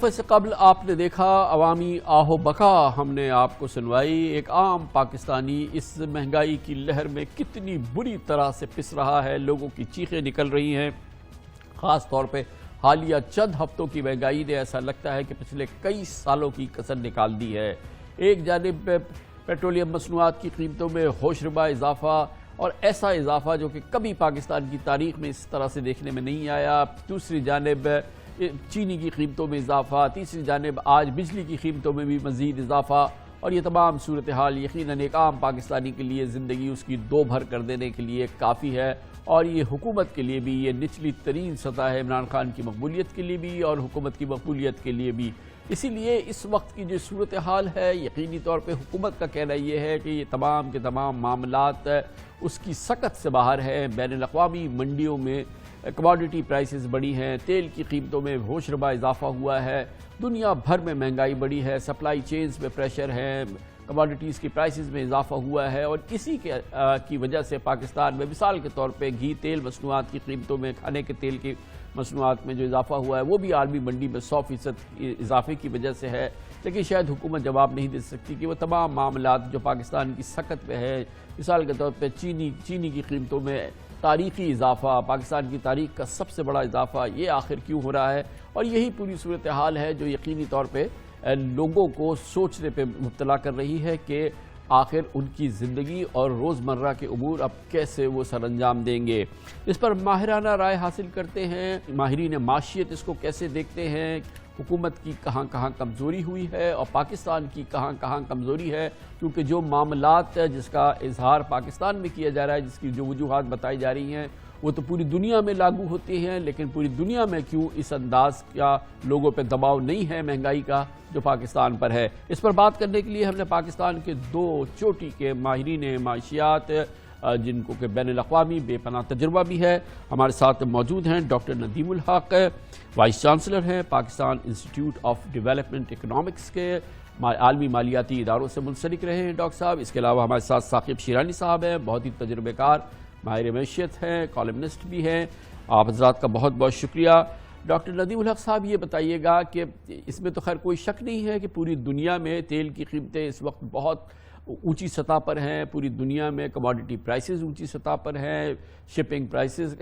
وقفے سے قبل آپ نے دیکھا عوامی آہو بکا ہم نے آپ کو سنوائی. ایک عام پاکستانی اس مہنگائی کی لہر میں کتنی بری طرح سے پس رہا ہے. لوگوں کی چیخیں نکل رہی ہیں. خاص طور پہ حالیہ چند ہفتوں کی مہنگائی نے ایسا لگتا ہے کہ پچھلے کئی سالوں کی کسر نکال دی ہے. ایک جانب پیٹرولیم مصنوعات کی قیمتوں میں ہوش ربا اضافہ، اور ایسا اضافہ جو کہ کبھی پاکستان کی تاریخ میں اس طرح سے دیکھنے میں نہیں آیا. دوسری جانب چینی کی قیمتوں میں اضافہ، تیسری جانب آج بجلی کی قیمتوں میں بھی مزید اضافہ، اور یہ تمام صورتحال یقیناً ایک عام پاکستانی کے لیے زندگی اس کی دو بھر کر دینے کے لیے کافی ہے. اور یہ حکومت کے لیے بھی یہ نچلی ترین سطح ہے، عمران خان کی مقبولیت کے لیے بھی اور حکومت کی مقبولیت کے لیے بھی. اسی لیے اس وقت کی جو صورتحال ہے یقینی طور پہ حکومت کا کہنا یہ ہے کہ یہ تمام کے تمام معاملات اس کی سکت سے باہر ہے. بین الاقوامی منڈیوں میں کموڈٹی پرائسز بڑھی ہیں، تیل کی قیمتوں میں ہوش ربا اضافہ ہوا ہے، دنیا بھر میں مہنگائی بڑھی ہے، سپلائی چینز میں پریشر ہے، کموڈٹیز کی پرائسز میں اضافہ ہوا ہے. اور اسی کی وجہ سے پاکستان میں مثال کے طور پہ گھی تیل مصنوعات کی قیمتوں میں، کھانے کے تیل کی مصنوعات میں جو اضافہ ہوا ہے وہ بھی عالمی منڈی میں 100% اضافے کی وجہ سے ہے. لیکن شاید حکومت جواب نہیں دے سکتی کہ وہ تمام معاملات جو پاکستان کی سکت پہ ہے، مثال کے طور پہ چینی کی قیمتوں میں تاریخی اضافہ، پاکستان کی تاریخ کا سب سے بڑا اضافہ، یہ آخر کیوں ہو رہا ہے. اور یہی پوری صورتحال ہے جو یقینی طور پہ لوگوں کو سوچنے پہ مبتلا کر رہی ہے کہ آخر ان کی زندگی اور روزمرہ کے امور اب کیسے وہ سر انجام دیں گے. اس پر ماہرانہ رائے حاصل کرتے ہیں. ماہرین معاشیت اس کو کیسے دیکھتے ہیں، حکومت کی کہاں کہاں کمزوری ہوئی ہے اور پاکستان کی کہاں کہاں کمزوری ہے. کیونکہ جو معاملات جس کا اظہار پاکستان میں کیا جا رہا ہے، جس کی جو وجوہات بتائی جا رہی ہیں، وہ تو پوری دنیا میں لاگو ہوتی ہیں. لیکن پوری دنیا میں کیوں اس انداز کا لوگوں پہ دباؤ نہیں ہے مہنگائی کا جو پاکستان پر ہے. اس پر بات کرنے کے لیے ہم نے پاکستان کے دو چوٹی کے ماہرین معاشیات جن کو کہ بین الاقوامی بے پناہ تجربہ بھی ہے، ہمارے ساتھ موجود ہیں. ڈاکٹر ندیم الحق وائس چانسلر ہیں Pakistan institute of development economics کے، عالمی مالیاتی اداروں سے منسلک رہے ہیں ڈاکٹر صاحب. اس کے علاوہ ہمارے ساتھ ثاقب شیرانی صاحب ہیں، بہت ہی تجربے کار ماہر معیشت ہیں، کالمنسٹ بھی ہیں. آپ حضرات کا بہت بہت شکریہ. ڈاکٹر ندیم الحق صاحب یہ بتائیے گا کہ اس میں تو خیر کوئی شک نہیں ہے کہ پوری دنیا میں تیل کی قیمتیں اس وقت بہت اونچی سطح پر ہیں، پوری دنیا میں کموڈٹی پرائسز اونچی سطح پر ہیں، شپنگ پرائسز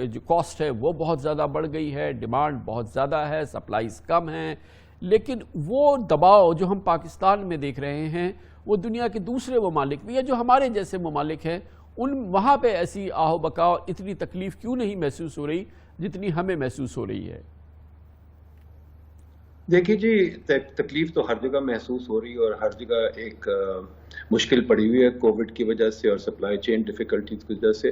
جو کاسٹ ہے وہ بہت زیادہ بڑھ گئی ہے، ڈیمانڈ بہت زیادہ ہے، سپلائز کم ہیں. لیکن وہ دباؤ جو ہم پاکستان میں دیکھ رہے ہیں وہ دنیا کے دوسرے ممالک بھی ہے جو ہمارے جیسے ممالک ہیں، وہاں پہ ایسی آہو بکا اور اتنی تکلیف کیوں نہیں محسوس ہو رہی جتنی ہمیں محسوس ہو رہی ہے؟ دیکھیے جی، تکلیف تو ہر جگہ محسوس ہو رہی ہے اور ہر جگہ ایک مشکل پڑی ہوئی ہے کووڈ کی وجہ سے اور سپلائی چین ڈیفیکلٹیز کی وجہ سے.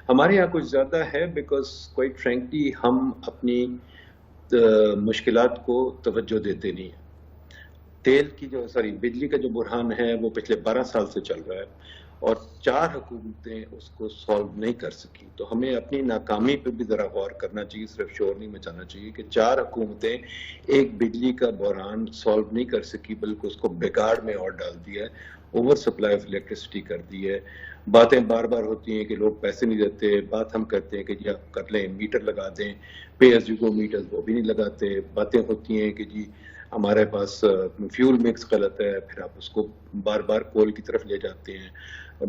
ہمارے یہاں کچھ زیادہ ہے بیکاز کوائٹ فرینکلی ہم اپنی مشکلات کو توجہ دیتے نہیں ہیں. تیل کی بجلی کا جو بحران ہے وہ پچھلے 12 سال سے چل رہا ہے اور 4 حکومتیں اس کو سالو نہیں کر سکی. تو ہمیں اپنی ناکامی پہ بھی ذرا غور کرنا چاہیے، صرف شور نہیں مچانا چاہیے کہ 4 حکومتیں ایک بجلی کا بحران سالو نہیں کر سکی بلکہ اس کو بگاڑ میں اور ڈال دیا ہے، اوور سپلائی آف الیکٹریسٹی کر دی ہے. باتیں بار بار ہوتی ہیں کہ لوگ پیسے نہیں دیتے، بات ہم کرتے ہیں کہ جی آپ کر لیں، میٹر لگا دیں، pay as you go meter, وہ بھی نہیں لگاتے. باتیں ہوتی ہیں کہ جی ہمارے پاس فیول مکس غلط ہے، پھر آپ اس کو بار بار کول کی طرف لے جاتے ہیں.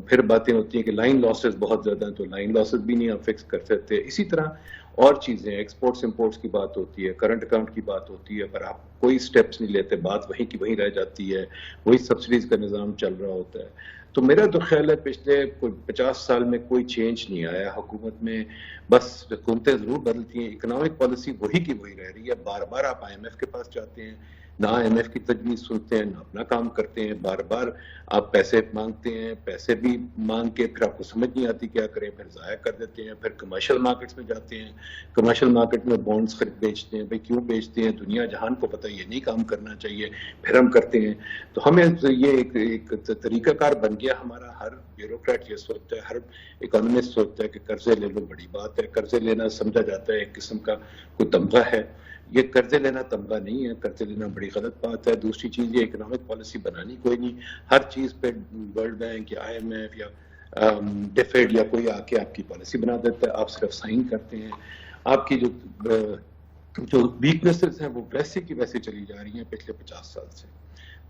پھر باتیں ہوتی ہیں کہ لائن لاسز بہت زیادہ ہیں تو لائن لاسز بھی نہیں آپ فکس کر سکتے. اسی طرح اور چیزیں، ایکسپورٹس امپورٹس کی بات ہوتی ہے، کرنٹ اکاؤنٹ کی بات ہوتی ہے، پر آپ کوئی سٹیپس نہیں لیتے، بات وہیں کی وہیں رہ جاتی ہے، وہی سبسڈیز کا نظام چل رہا ہوتا ہے. تو میرا تو خیال ہے پچھلے 50 سال میں کوئی چینج نہیں آیا حکومت میں، بس حکومتیں ضرور بدلتی ہیں، اکنامک پالیسی وہی کی وہی رہ رہی ہے. بار بار آپ آئی ایم ایف کے پاس جاتے ہیں، نہ آئی ایم ایف کی تجویز سنتے ہیں، نہ اپنا کام کرتے ہیں. بار بار آپ پیسے مانگتے ہیں، پیسے بھی مانگ کے پھر آپ کو سمجھ نہیں آتی کیا کریں، پھر ضائع کر دیتے ہیں. پھر کمرشل مارکیٹس میں جاتے ہیں، کمرشل مارکیٹ میں بانڈز خرید بیچتے ہیں. بھئی کیوں بیچتے ہیں؟ دنیا جہان کو پتہ یہ نہیں کام کرنا چاہیے، پھر ہم کرتے ہیں. تو ہمیں یہ ایک طریقہ کار بن گیا ہمارا. ہر بیوروکریٹ یہ سوچتا ہے، ہر اکانومسٹ سوچتا ہے کہ قرضے لے لو بڑی بات ہے. قرضے لینا سمجھا جاتا ہے ایک قسم کا کوئی تمغہ ہے. یہ قرضے لینا تمغہ نہیں ہے، قرضے لینا بڑی غلط بات ہے. دوسری چیز یہ اکنامک پالیسی بنانی کوئی نہیں، ہر چیز پہ ورلڈ بینک یا آئی ایم ایف یا ڈیفیڈ یا کوئی آ کے آپ کی پالیسی بنا دیتا ہے، آپ صرف سائن کرتے ہیں. آپ کی جو جو ویکنیسز ہیں وہ ویسے کی ویسے چلی جا رہی ہیں پچھلے 50 سال سے.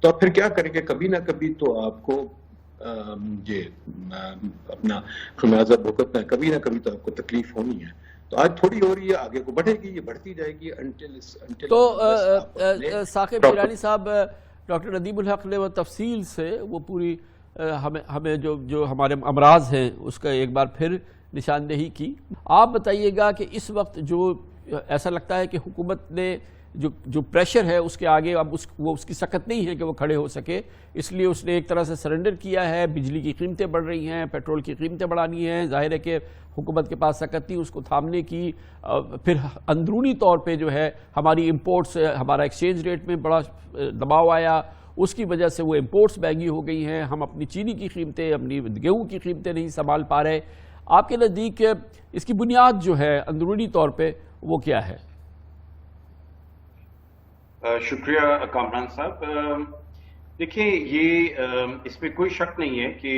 تو آپ پھر کیا کریں گے؟ کبھی نہ کبھی تو آپ کو یہ اپنا خمیازہ بھگتنا ہے، کبھی نہ کبھی تو آپ کو تکلیف ہونی ہے. تو آج تھوڑی ہو رہی ہے، آگے کو بڑھے گی، یہ بڑھتی جائے گی تو ثاقب شیرانی صاحب، ڈاکٹر ندیم الحق نے وہ تفصیل سے وہ پوری ہمیں جو ہمارے امراض ہیں اس کا ایک بار پھر نشاندہی کی. آپ بتائیے گا کہ اس وقت جو ایسا لگتا ہے کہ حکومت نے جو پریشر ہے اس کے آگے اب وہ اس کی سکت نہیں ہے کہ وہ کھڑے ہو سکے، اس لیے اس نے ایک طرح سے سرنڈر کیا ہے. بجلی کی قیمتیں بڑھ رہی ہیں، پیٹرول کی قیمتیں بڑھانی ہیں، ظاہر ہے کہ حکومت کے پاس سکت نہیں اس کو تھامنے کی. پھر اندرونی طور پہ جو ہے ہماری امپورٹس، ہمارا ایکسچینج ریٹ میں بڑا دباؤ آیا، اس کی وجہ سے وہ امپورٹس مہنگی ہو گئی ہیں. ہم اپنی چینی کی قیمتیں، اپنی گیہوں کی قیمتیں نہیں سنبھال پا رہے. آپ کے نزدیک اس کی بنیاد جو ہے اندرونی طور پہ وہ کیا ہے؟ شکریہ کامران صاحب. دیکھیں، یہ اس میں کوئی شک نہیں ہے کہ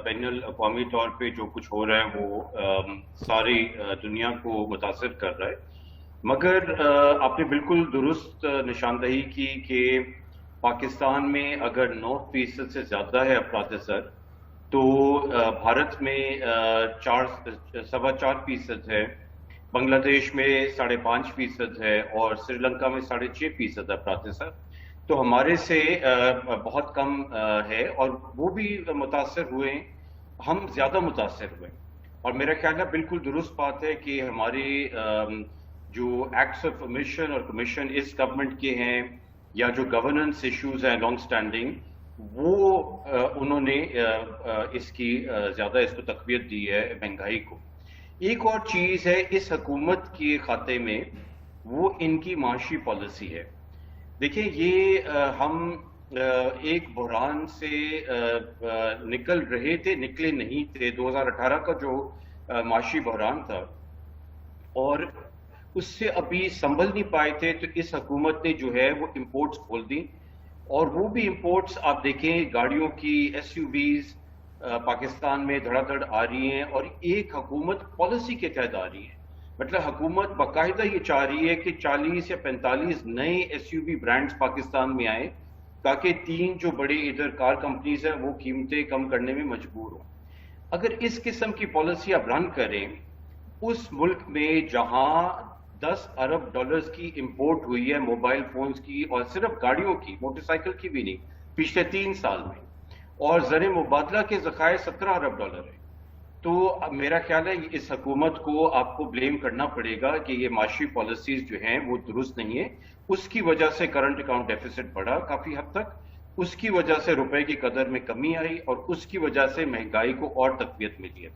بین الاقوامی طور پہ جو کچھ ہو رہا ہے وہ ساری دنیا کو متاثر کر رہا ہے. مگر آپ نے بالکل درست نشاندہی کی کہ پاکستان میں اگر 9% سے زیادہ ہے افراد زر، تو بھارت میں 4.25% ہے، بنگلہ دیش میں 5.5% ہے، اور سری لنکا میں 6.5% افراد زر. تو ہمارے سے بہت کم ہے، اور وہ بھی متاثر ہوئے ہیں، ہم زیادہ متاثر ہوئے. اور میرا خیال ہے بالکل درست بات ہے کہ ہمارے جو ایکٹس آف امیشن اور کمیشن اس گورنمنٹ کے ہیں، یا جو گورننس ایشوز ہیں لانگ سٹینڈنگ، وہ انہوں نے اس کی زیادہ اس کو تقویت دی ہے مہنگائی کو. ایک اور چیز ہے اس حکومت کے کھاتے میں، وہ ان کی معاشی پالیسی ہے. دیکھیں، یہ ہم ایک بحران سے نکل رہے تھے، نکلے نہیں تھے. 2018 کا جو معاشی بحران تھا، اور اس سے ابھی سنبھل نہیں پائے تھے، تو اس حکومت نے جو ہے وہ امپورٹس کھول دی. اور وہ بھی امپورٹس آپ دیکھیں، گاڑیوں کی SUVs پاکستان میں دھڑا دھڑ آ رہی ہیں، اور ایک حکومت پالیسی کے تحت آ رہی ہے. مطلب حکومت باقاعدہ یہ چاہ رہی ہے کہ 40 یا 45 نئے SUV برانڈز پاکستان میں آئیں، تاکہ 3 جو بڑے ادھر کار کمپنیز ہیں وہ قیمتیں کم کرنے میں مجبور ہوں. اگر اس قسم کی پالیسی آپ رن کریں اس ملک میں جہاں $10 ارب کی امپورٹ ہوئی ہے موبائل فونز کی، اور صرف گاڑیوں کی، موٹر سائیکل کی بھی نہیں، پچھلے 3 سال میں، اور زر مبادلہ کے ذخائر $17 ارب ہیں، تو میرا خیال ہے اس حکومت کو آپ کو بلیم کرنا پڑے گا کہ یہ معاشی پالیسیز جو ہیں وہ درست نہیں ہیں. اس کی وجہ سے کرنٹ اکاؤنٹ ڈیفیسٹ بڑھا کافی حد تک، اس کی وجہ سے روپے کی قدر میں کمی آئی، اور اس کی وجہ سے مہنگائی کو اور تقویت ملی ہے.